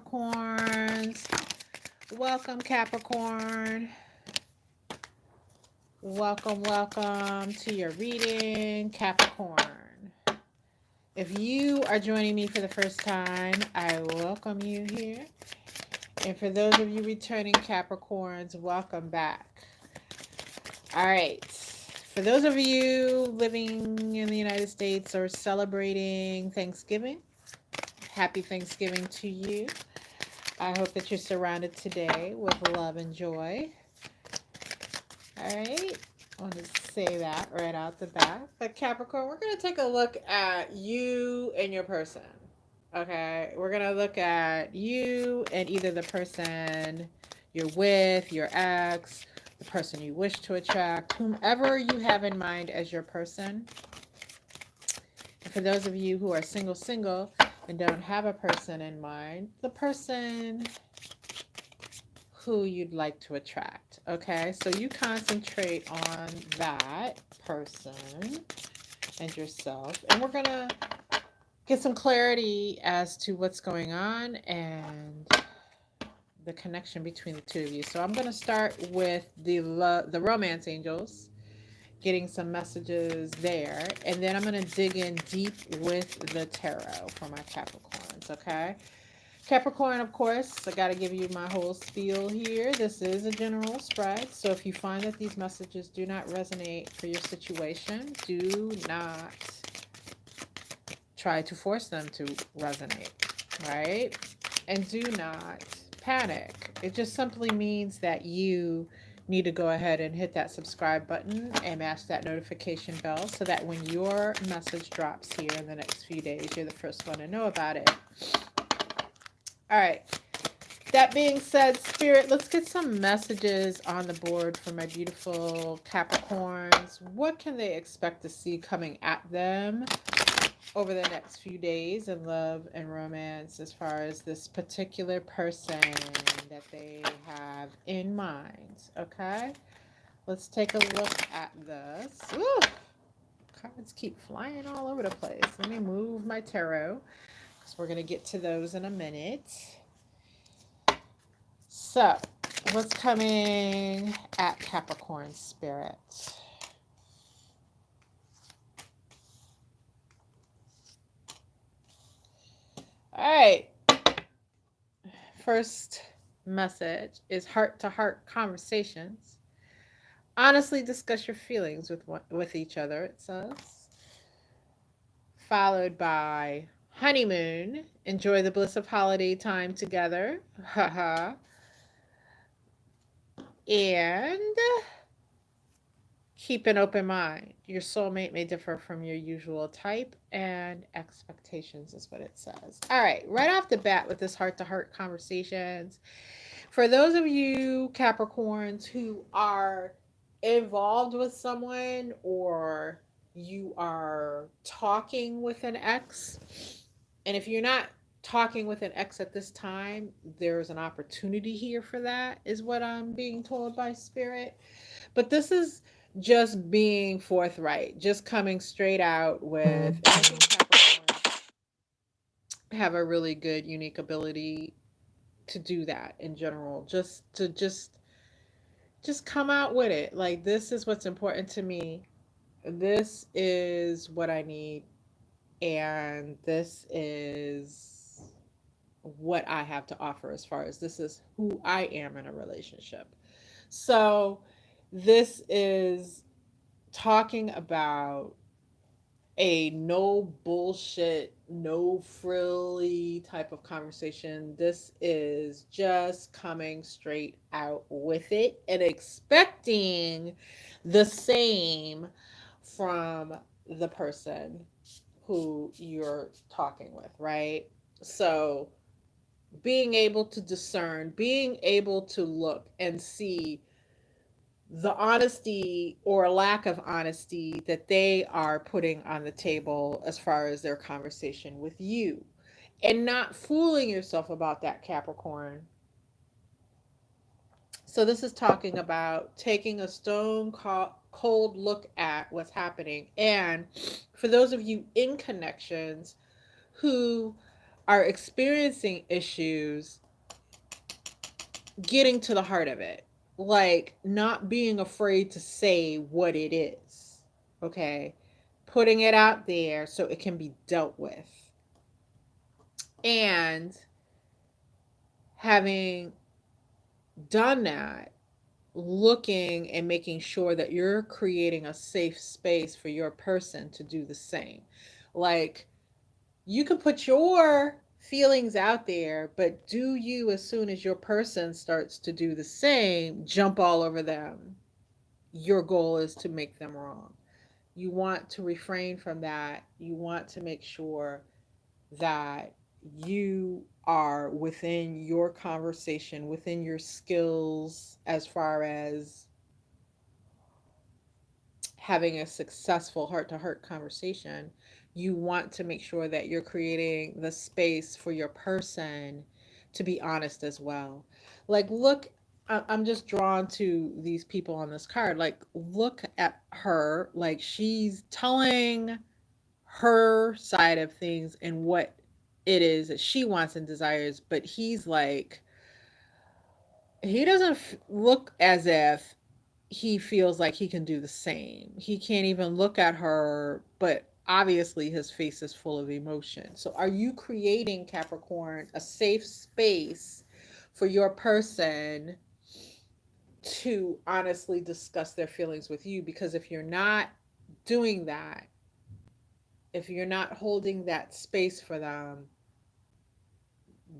Capricorns. Welcome, Capricorn. Welcome to your reading, Capricorn. If you are joining me for the first time, I welcome you here. And for those of you returning Capricorns, welcome back. All right. For those of you living in the United States or celebrating Thanksgiving, happy Thanksgiving to you. I hope that you're surrounded today with love and joy. All right. I want to say that right out the bat. But Capricorn, we're going to take a look at you and your person. Okay. We're going to look at you and either the person you're with, your ex, the person you wish to attract, whomever you have in mind as your person. And for those of you who are single, and don't have a person in mind, the person who you'd like to attract. Okay, so you concentrate on that person and yourself, and we're gonna get some clarity as to what's going on and the connection between the two of you. So I'm gonna start with the romance angels, getting some messages there, and then I'm gonna dig in deep with the tarot for my Capricorns. Okay. Capricorn, of course, I got to give you my whole spiel here. This is a general spread. So if you find that these messages do not resonate for your situation, do not try to force them to resonate, right? And do not panic. It just simply means that you need to go ahead and hit that subscribe button and mash that notification bell so that when your message drops here in the next few days, you're the first one to know about it. All right. That being said, Spirit, let's get some messages on the board for my beautiful Capricorns. What can they expect to see coming at them over the next few days in love and romance as far as this particular person that they have in mind? Okay. Let's take a look at this. Ooh, cards keep flying all over the place. Let me move my tarot because we're going to get to those in a minute. So, what's coming at Capricorn Spirit? All right. First message is heart to heart conversations. Honestly discuss your feelings with each other, it says. Followed by honeymoon. Enjoy the bliss of holiday time together. Haha. And keep an open mind. Your soulmate may differ from your usual type and expectations, is what it says. All right, right off the bat with this heart to heart conversations, for those of you Capricorns who are involved with someone or you are talking with an ex, and if you're not talking with an ex at this time, there's an opportunity here for that, is what I'm being told by Spirit. But this is just being forthright, just coming straight out with. And I think Capricorn have a really good, unique ability to do that in general. Just come out with it. Like, this is what's important to me. This is what I need, and this is what I have to offer as far as this is who I am in a relationship. So this is talking about a no bullshit, no frilly type of conversation. This is just coming straight out with it and expecting the same from the person who you're talking with, right? So being able to discern, being able to look and see the honesty or lack of honesty that they are putting on the table as far as their conversation with you, and not fooling yourself about that, Capricorn. So this is talking about taking a stone cold look at what's happening. And for those of you in connections who are experiencing issues getting to the heart of it, like not being afraid to say what it is, okay? Putting it out there so it can be dealt with. And having done that, looking and making sure that you're creating a safe space for your person to do the same. Like, you can put your feelings out there, but do you, as soon as your person starts to do the same, jump all over them? Your goal is to make them wrong. You want to refrain from that. You want to make sure that you are within your conversation, within your skills, as far as having a successful heart to heart conversation. You want to make sure that you're creating the space for your person to be honest as well. Like, look, I'm just drawn to these people on this card. Like, look at her. Like, she's telling her side of things and what it is that she wants and desires, but he's like, he doesn't look as if he feels like he can do the same. He can't even look at her, but obviously his face is full of emotion. So, are you creating, Capricorn, a safe space for your person to honestly discuss their feelings with you? Because if you're not doing that, if you're not holding that space for them,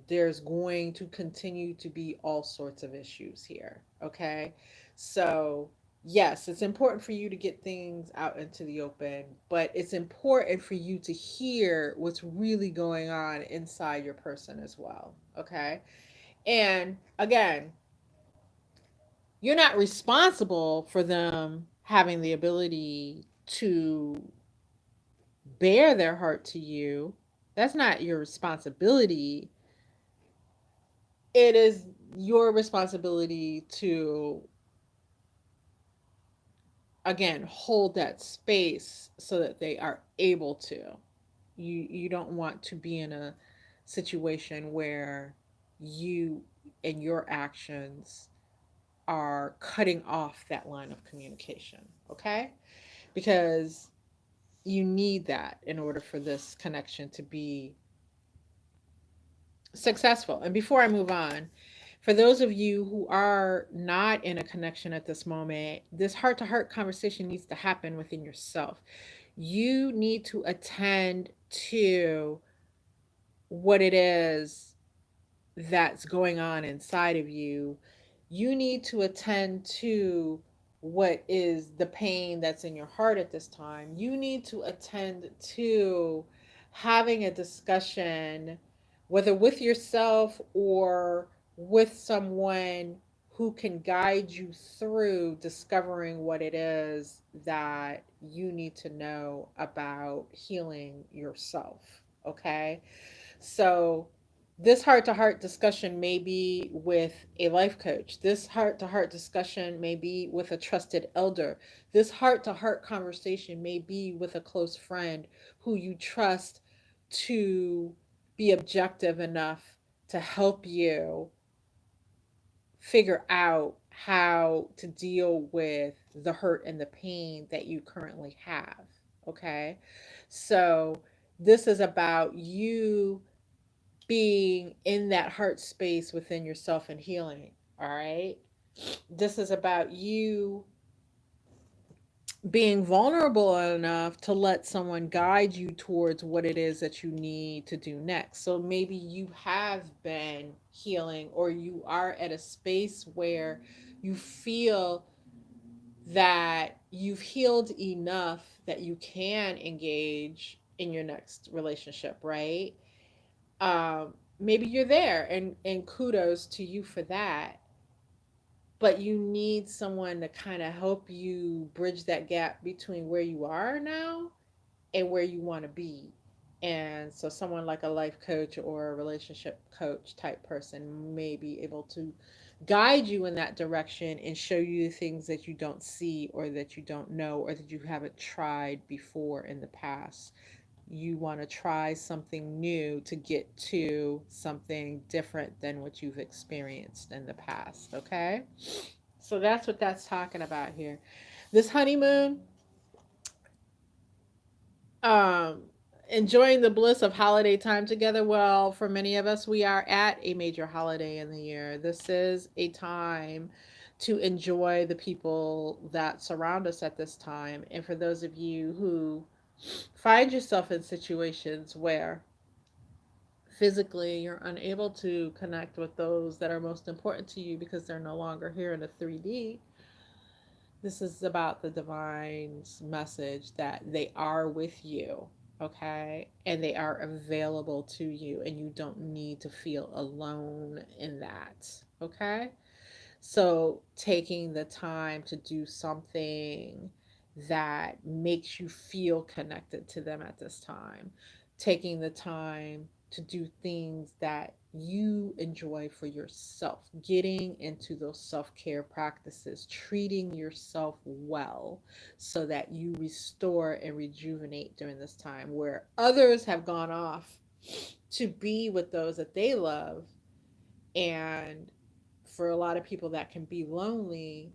there's going to continue to be all sorts of issues here. Okay. So, yes, it's important for you to get things out into the open, but it's important for you to hear what's really going on inside your person as well. Okay. And again, you're not responsible for them having the ability to bear their heart to you. That's not your responsibility. It is your responsibility to, again, hold that space so that they are able to. You don't want to be in a situation where you and your actions are cutting off that line of communication, okay? Because you need that in order for this connection to be successful. And before I move on, for those of you who are not in a connection at this moment, this heart to heart conversation needs to happen within yourself. You need to attend to what it is that's going on inside of you. You need to attend to what is the pain that's in your heart at this time. You need to attend to having a discussion, whether with yourself or with someone who can guide you through discovering what it is that you need to know about healing yourself. Okay. So, this heart to heart discussion may be with a life coach. This heart to heart discussion may be with a trusted elder. This heart to heart conversation may be with a close friend who you trust to be objective enough to help you figure out how to deal with the hurt and the pain that you currently have. Okay. So, this is about you being in that heart space within yourself and healing. All right. This is about you being vulnerable enough to let someone guide you towards what it is that you need to do next. So maybe you have been healing, or you are at a space where you feel that you've healed enough that you can engage in your next relationship, right? Maybe you're there, and kudos to you for that, but you need someone to kind of help you bridge that gap between where you are now and where you want to be. And so someone like a life coach or a relationship coach type person may be able to guide you in that direction and show you things that you don't see, or that you don't know, or that you haven't tried before in the past. you want to try something new to get to something different than what you've experienced in the past. Okay. So that's what that's talking about here. This honeymoon, um, enjoying the bliss of holiday time together. Well, for many of us, we are at a major holiday in the year. This is a time to enjoy the people that surround us at this time. And for those of you who find yourself in situations where physically you're unable to connect with those that are most important to you because they're no longer here in the 3D, this is about the divine's message that they are with you, okay? And they are available to you, and you don't need to feel alone in that, okay? So, taking the time to do something that makes you feel connected to them at this time, taking the time to do things that you enjoy for yourself, getting into those self care practices, treating yourself well so that you restore and rejuvenate during this time where others have gone off to be with those that they love. And for a lot of people that can be lonely,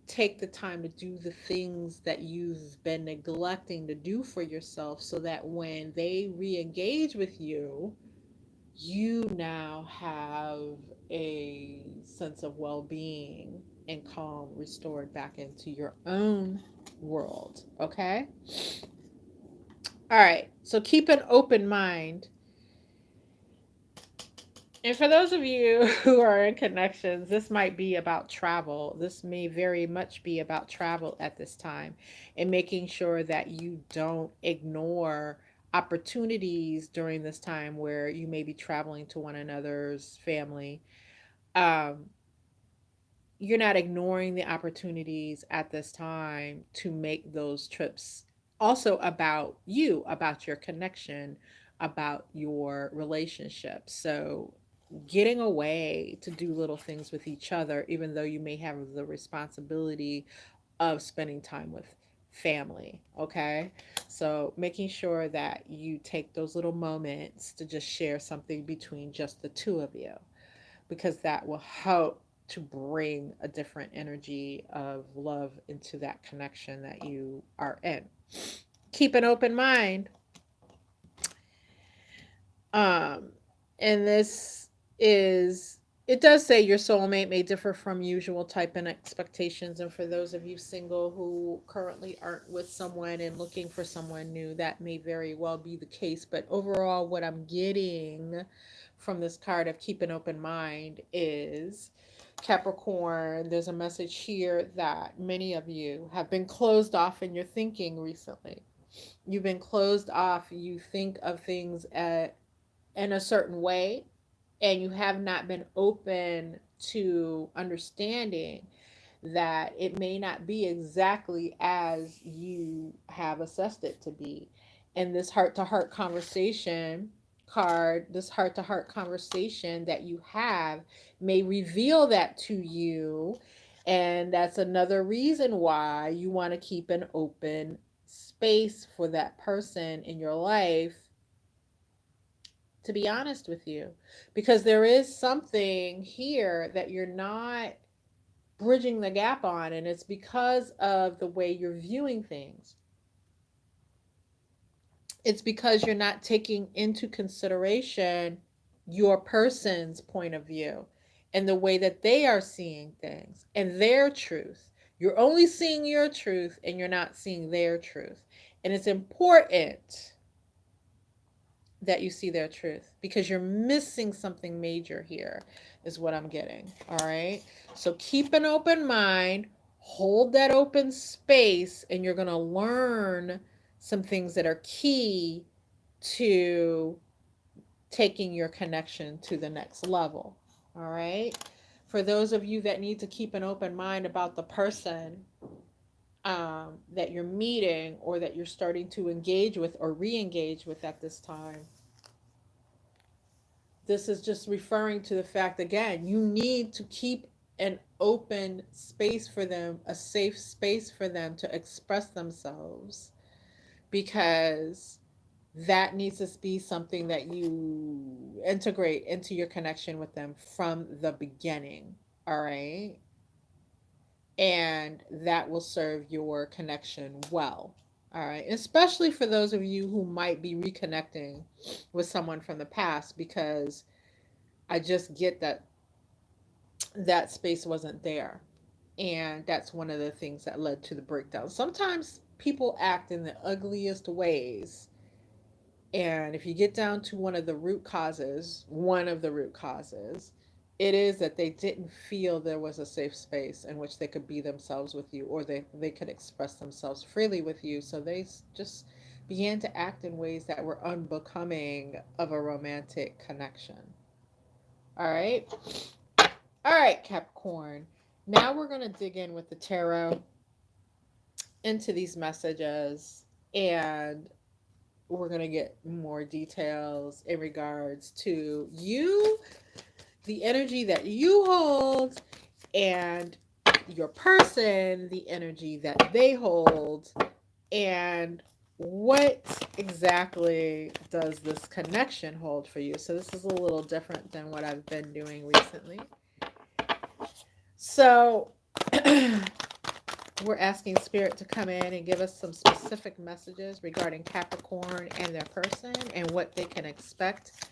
take the time to do the things that you've been neglecting to do for yourself so that when they re-engage with you, you now have a sense of well-being and calm restored back into your own world. Okay. All right, so keep an open mind. And for those of you who are in connections, this might be about travel. This may very much be about travel at this time and making sure that you don't ignore opportunities during this time where you may be traveling to one another's family. Um, you're not ignoring the opportunities at this time to make those trips also about you, about your connection, about your relationship. So getting away to do little things with each other, even though you may have the responsibility of spending time with family. Okay. So making sure that you take those little moments to just share something between just the two of you, because that will help to bring a different energy of love into that connection that you are in. Keep an open mind. Um, and this is, it does say your soulmate may differ from usual type and expectations. And for those of you single who currently aren't with someone and looking for someone new, that may very well be the case. But overall, what I'm getting from this card of keep an open mind is Capricorn, there's a message here that many of you have been closed off in your thinking recently. You've been closed off. You think of things in a certain way, and you have not been open to understanding that it may not be exactly as you have assessed it to be. And this heart to heart conversation card, this heart to heart conversation that you have may reveal that to you. And that's another reason why you want to keep an open space for that person in your life, to be honest with you, because there is something here that you're not bridging the gap on, and it's because of the way you're viewing things. It's because you're not taking into consideration your person's point of view and the way that they are seeing things and their truth. You're only seeing your truth and you're not seeing their truth. And it's important that you see their truth, because you're missing something major here, is what I'm getting. All right. So keep an open mind, hold that open space, and you're going to learn some things that are key to taking your connection to the next level. All right. For those of you that need to keep an open mind about the person that you're meeting or that you're starting to engage with or re engage with at this time, this is just referring to the fact, again, you need to keep an open space for them, a safe space for them to express themselves, because that needs to be something that you integrate into your connection with them from the beginning. All right. And that will serve your connection well. All right. Especially for those of you who might be reconnecting with someone from the past, because I just get that that space wasn't there. And that's one of the things that led to the breakdown. Sometimes people act in the ugliest ways. And if you get down to one of the root causes, it is that they didn't feel there was a safe space in which they could be themselves with you, or they could express themselves freely with you. So they just began to act in ways that were unbecoming of a romantic connection. All right. All right, Capricorn. Now we're going to dig in with the tarot into these messages, and we're going to get more details in regards to you, the energy that you hold, and your person, the energy that they hold, and what exactly does this connection hold for you. So this is a little different than what I've been doing recently. So we're asking Spirit to come in and give us some specific messages regarding Capricorn and their person, and what they can expect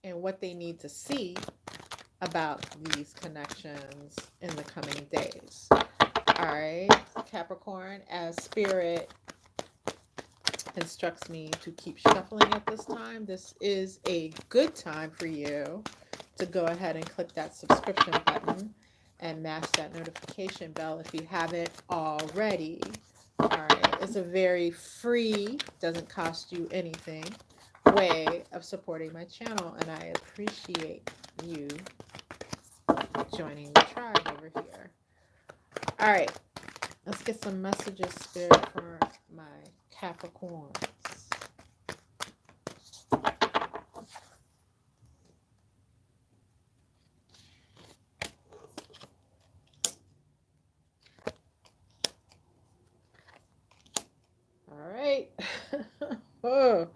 and what they need to see about these connections in the coming days. All right, Capricorn, as Spirit instructs me to keep shuffling at this time, this is a good time for you to go ahead and click that subscription button and mash that notification bell if you haven't already. All right, it's a very free, doesn't cost you anything way of supporting my channel, and I appreciate you joining the tribe over here. All right, let's get some messages, Spirit, for my Capricorns. All right. Oh,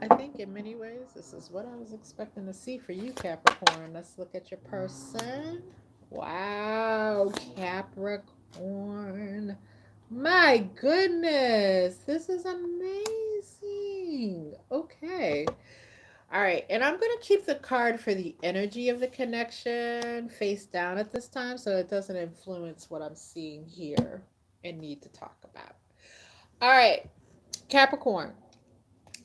I think in many ways this is what I was expecting to see for you, Capricorn. Let's look at your person. Wow, Capricorn. My goodness, this is amazing. Okay. All right, and I'm going to keep the card for the energy of the connection face down at this time so it doesn't influence what I'm seeing here and need to talk about. All right, Capricorn,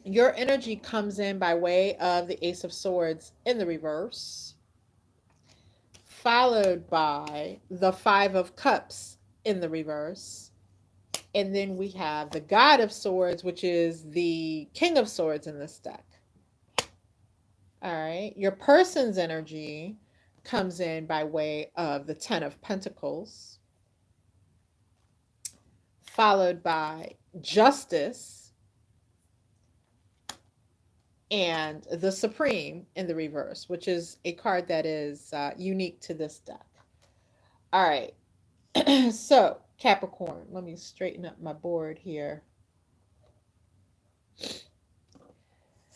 your energy comes in by way of the Ace of Swords in the reverse, followed by the Five of Cups in the reverse. And then we have the God of Swords, which is the King of Swords in this deck. All right. Your person's energy comes in by way of the Ten of Pentacles, followed by Justice and the Supreme in the reverse, which is a card that is unique to this deck. All right. So, Capricorn, let me straighten up my board here.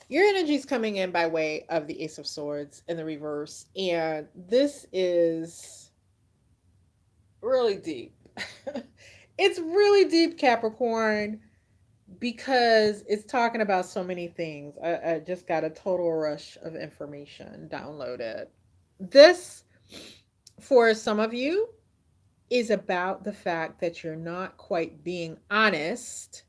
Your energy is coming in by way of the Ace of Swords in the reverse, and this is really deep. It's really deep, Capricorn, because it's talking about so many things. I just got a total rush of information downloaded. This, for some of you, is about the fact that you're not quite being honest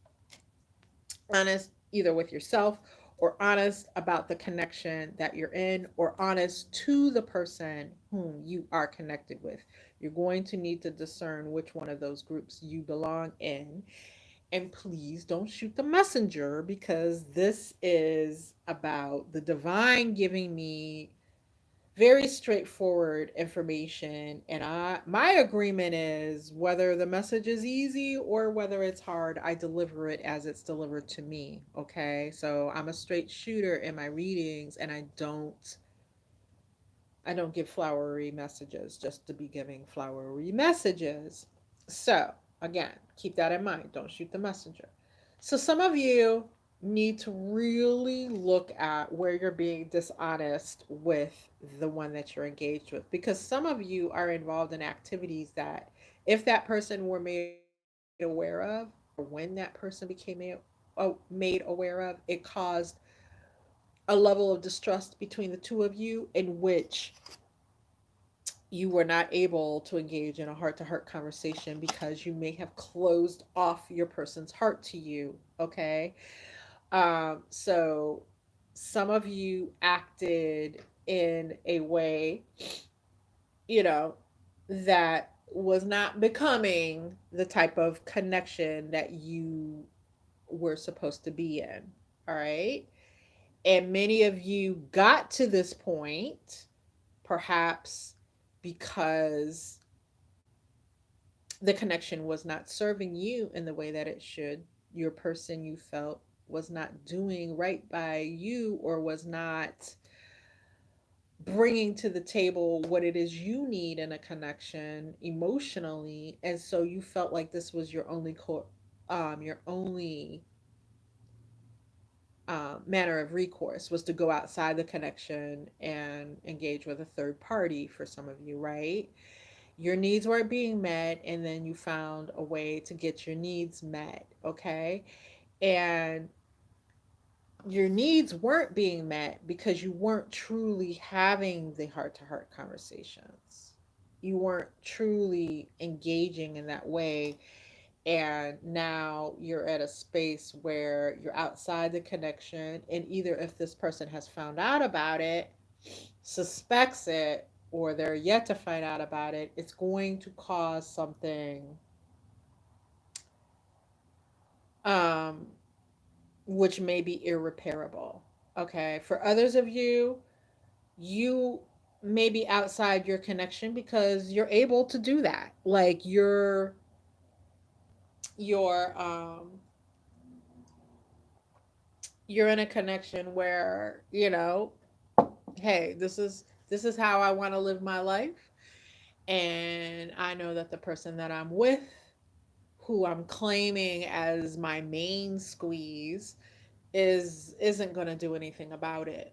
either with yourself, or honest about the connection that you're in, or honest to the person whom you are connected with. You're going to need to discern which one of those groups you belong in. And please don't shoot the messenger, because this is about the divine giving me very straightforward information, and my agreement is, whether the message is easy or whether it's hard, I deliver it as it's delivered to me. Okay, so I'm a straight shooter in my readings, and I don't give flowery messages just to be giving flowery messages. So again, keep that in mind, don't shoot the messenger. So some of you need to really look at where you're being dishonest with the one that you're engaged with, because some of you are involved in activities that if that person were made aware of, or when that person became made aware of, it caused a level of distrust between the two of you in which you were not able to engage in a heart to heart conversation because you may have closed off your person's heart to you. Okay. So some of you acted in a way, you know, that was not becoming the type of connection that you were supposed to be in. All right. And many of you got to this point perhaps because the connection was not serving you in the way that it should. Your person you felt was not doing right by you, or was not bringing to the table what it is you need in a connection emotionally. And so you felt like this was your only your only manner of recourse was to go outside the connection and engage with a third party for some of you, right? Your needs weren't being met, and then you found a way to get your needs met. Okay. And your needs weren't being met because you weren't truly having the heart to heart conversations. You weren't truly engaging in that way. And now you're at a space where you're outside the connection. And either if this person has found out about it, suspects it, or they're yet to find out about it, it's going to cause something um, which may be irreparable. Okay. For others of you, you may be outside your connection because you're able to do that. Like you're you're in a connection where, hey, this is how I want to live my life. And I know that the person that I'm with, who I'm claiming as my main squeeze, isn't going to do anything about it.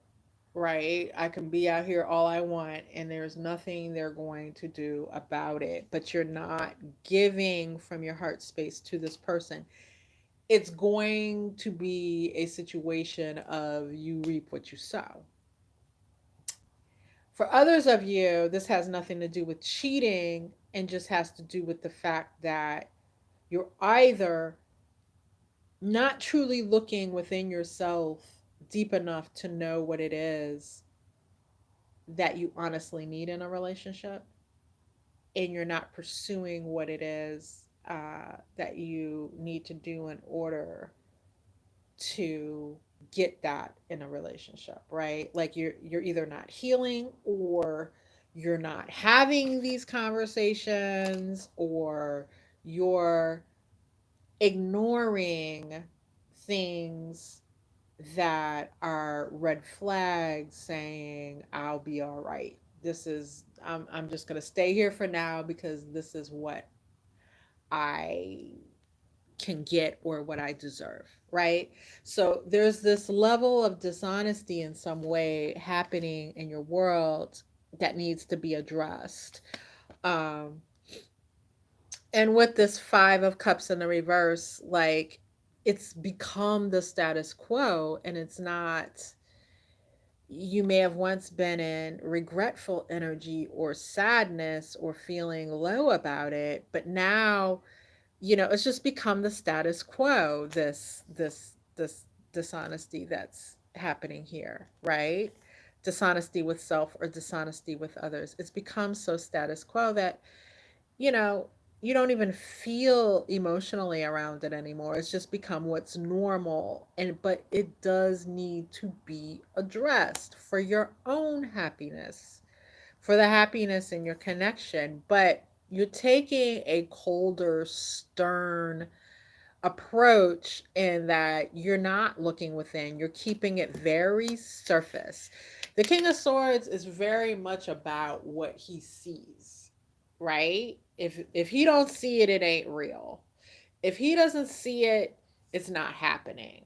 Right? I can be out here all I want and there's nothing they're going to do about it. But you're not giving from your heart space to this person. It's going to be a situation of you reap what you sow. For others of you, this has nothing to do with cheating and just has to do with the fact that you're either not truly looking within yourself deep enough to know what it is that you honestly need in a relationship, and you're not pursuing what it is that you need to do in order to get that in a relationship, right? Like you're either not healing, or you're not having these conversations, or you're ignoring things that are red flags saying I'll be all right. I'm just going to stay here for now because this is what I can get or what I deserve, right? So there's this level of dishonesty in some way happening in your world that needs to be addressed. Um, and with this 5 of cups in the reverse, like it's become the status quo, and it's not. You may have once been in regretful energy or sadness or feeling low about it, but now, it's just become the status quo, this dishonesty that's happening here, right? Dishonesty with self or dishonesty with others. It's become so status quo that, you know, you don't even feel emotionally around it anymore. It's just become what's normal. But it does need to be addressed for your own happiness, for the happiness in your connection. But you're taking a colder, stern approach in that you're not looking within, you're keeping it very surface. The King of Swords is very much about what he sees, right? If he don't see it, it ain't real. If he doesn't see it, it's not happening,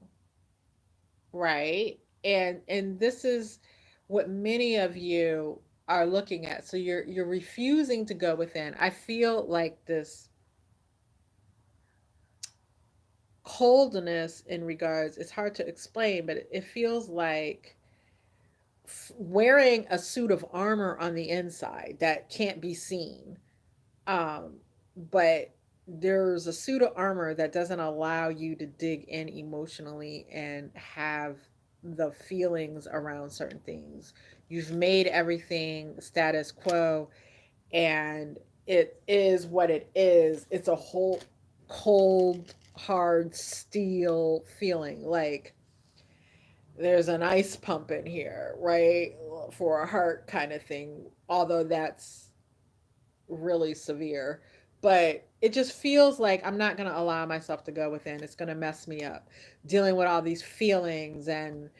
right? And this is what many of you are looking at. So you're refusing to go within. I feel like this coldness in regards, it's hard to explain, but it feels like wearing a suit of armor on the inside that can't be seen. Um, but there's a suit of armor that doesn't allow you to dig in emotionally and have the feelings around certain things. You've made everything status quo, and it is what it is. It's a whole cold, hard steel feeling, like there's an ice pump in here, right? For a heart kind of thing. Although that's really severe, but it just feels like I'm not going to allow myself to go within. It's going to mess me up dealing with all these feelings and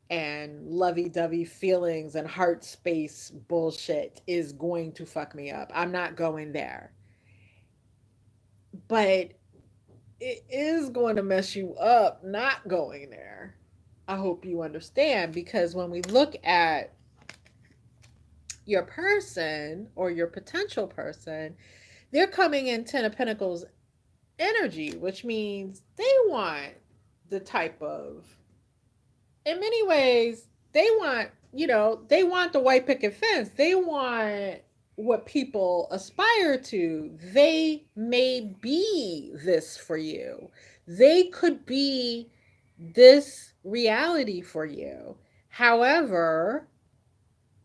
lovey-dovey feelings and heart space bullshit is going to fuck me up. I'm not going there. But it is going to mess you up not going there. I hope you understand, because when we look at your person or your potential person, they're coming in 10 of Pentacles energy, which means they want the type of, in many ways, they want, they want the white picket fence. They want what people aspire to. They may be this for you. They could be this reality for you. However,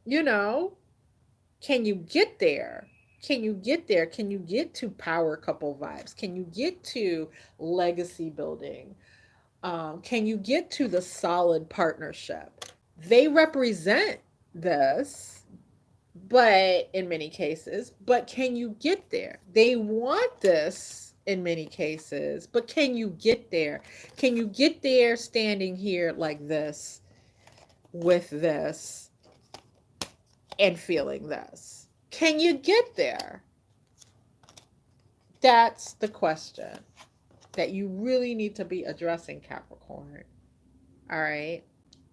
you know, can you get there? Can you get there? Can you get to power couple vibes? Can you get to legacy building? Can you get to the solid partnership? They represent this, but in many cases, but can you get there? They want this in many cases, but can you get there? Can you get there standing here like this, with this, and feeling this? Can you get there? That's the question that you really need to be addressing, Capricorn. All right.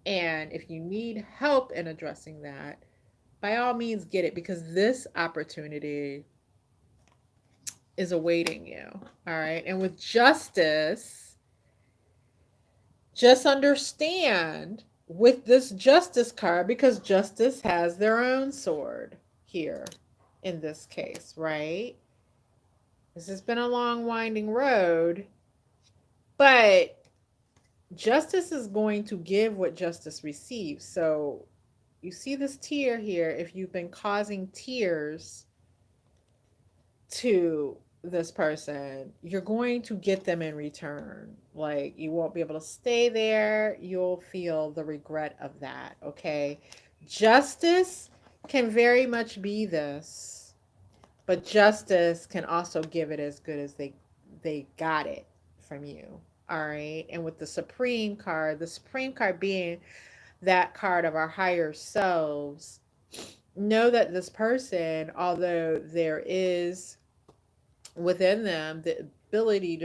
And if you need help in addressing that, by all means get it, because this opportunity is awaiting you. All right. And with justice, just understand with this justice card, because justice has their own sword here in this case, right? This has been a long, winding road, but justice is going to give what justice receives. So you see this tear here. If you've been causing tears to this person, you're going to get them in return. Like, you won't be able to stay there. You'll feel the regret of that. Okay. Justice can very much be this, but justice can also give it as good as they got it from you. All right. And with the Supreme card being that card of our higher selves, know that this person, although there is within them the ability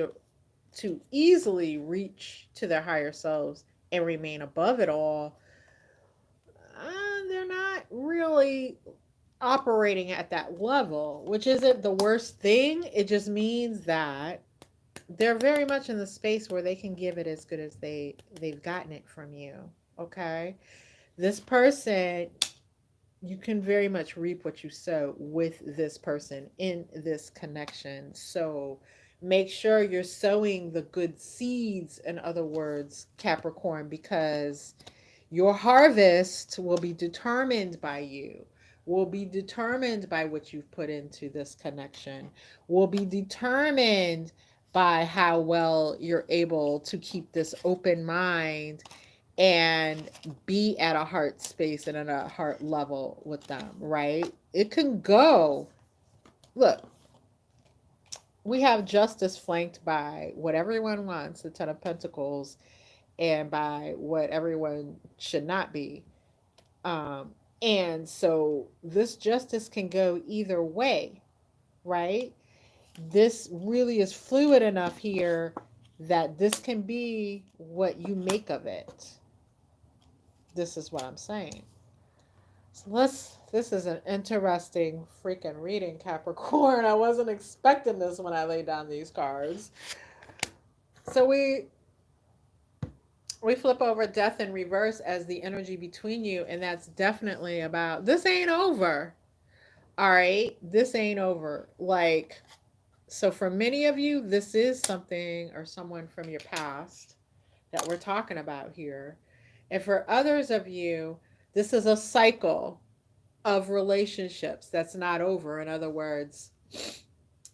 to easily reach to their higher selves and remain above it all, they're not really operating at that level, which isn't the worst thing. It just means that they're very much in the space where they can give it as good as they've gotten it from you. Okay. This person, you can very much reap what you sow with this person in this connection. So make sure you're sowing the good seeds, in other words, Capricorn, because your harvest will be determined by you, will be determined by what you've put into this connection, will be determined by how well you're able to keep this open mind and be at a heart space and at a heart level with them, right? It can go. Look, we have justice flanked by what everyone wants, the Ten of Pentacles, and by what everyone should not be. And so this justice can go either way, right? This really is fluid enough here that this can be what you make of it. This is what I'm saying. So this is an interesting freaking reading, Capricorn. I wasn't expecting this when I laid down these cards. So we flip over death in reverse as the energy between you, and that's definitely about this ain't over. All right, this ain't over. Like, so for many of you, this is something or someone from your past that we're talking about here. And for others of you, this is a cycle of relationships that's not over. In other words,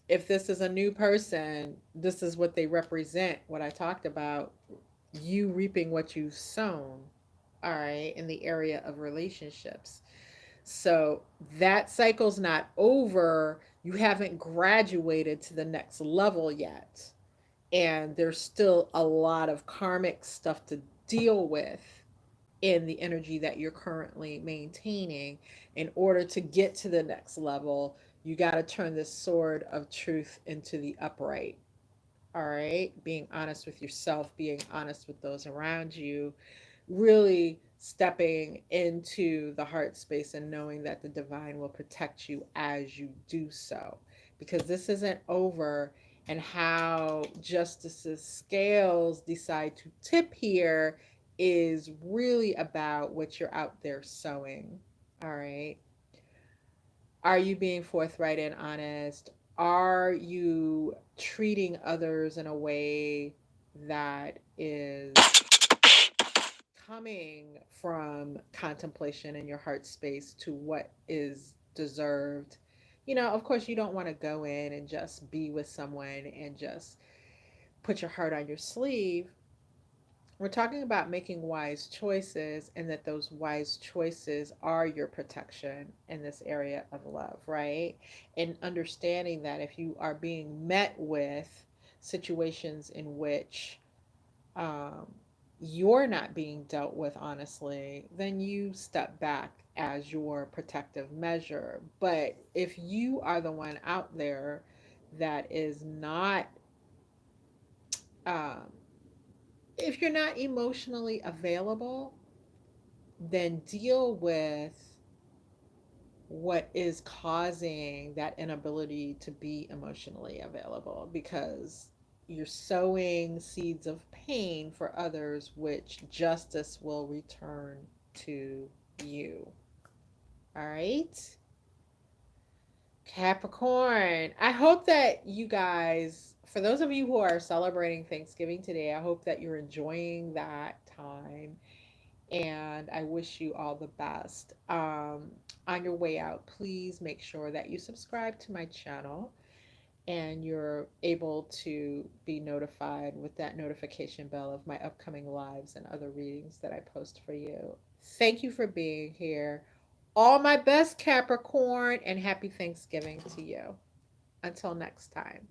if this is a new person, this is what they represent, what I talked about, you reaping what you've sown, all right, in the area of relationships. So that cycle's not over. You haven't graduated to the next level yet. And there's still a lot of karmic stuff to deal with in the energy that you're currently maintaining. In order to get to the next level, you got to turn this sword of truth into the upright. All right, being honest with yourself, being honest with those around you, really stepping into the heart space and knowing that the divine will protect you as you do so, because this isn't over. And how justice's scales decide to tip here is really about what you're out there sowing. All right, are you being forthright and honest? Are you treating others in a way that is coming from contemplation in your heart space to what is deserved? Of course, you don't want to go in and just be with someone and just put your heart on your sleeve. We're talking about making wise choices, and that those wise choices are your protection in this area of love, right? And understanding that if you are being met with situations in which um, you're not being dealt with honestly, then you step back as your protective measure. But if you are the one out there that is not, um, if you're not emotionally available, then deal with what is causing that inability to be emotionally available, because you're sowing seeds of pain for others, which justice will return to you. All right, Capricorn. I hope that you guys, for those of you who are celebrating Thanksgiving today, I hope that you're enjoying that time, and I wish you all the best. On your way out, please make sure that you subscribe to my channel and you're able to be notified with that notification bell of my upcoming lives and other readings that I post for you. Thank you for being here. All my best, Capricorn, and happy Thanksgiving to you. Until next time.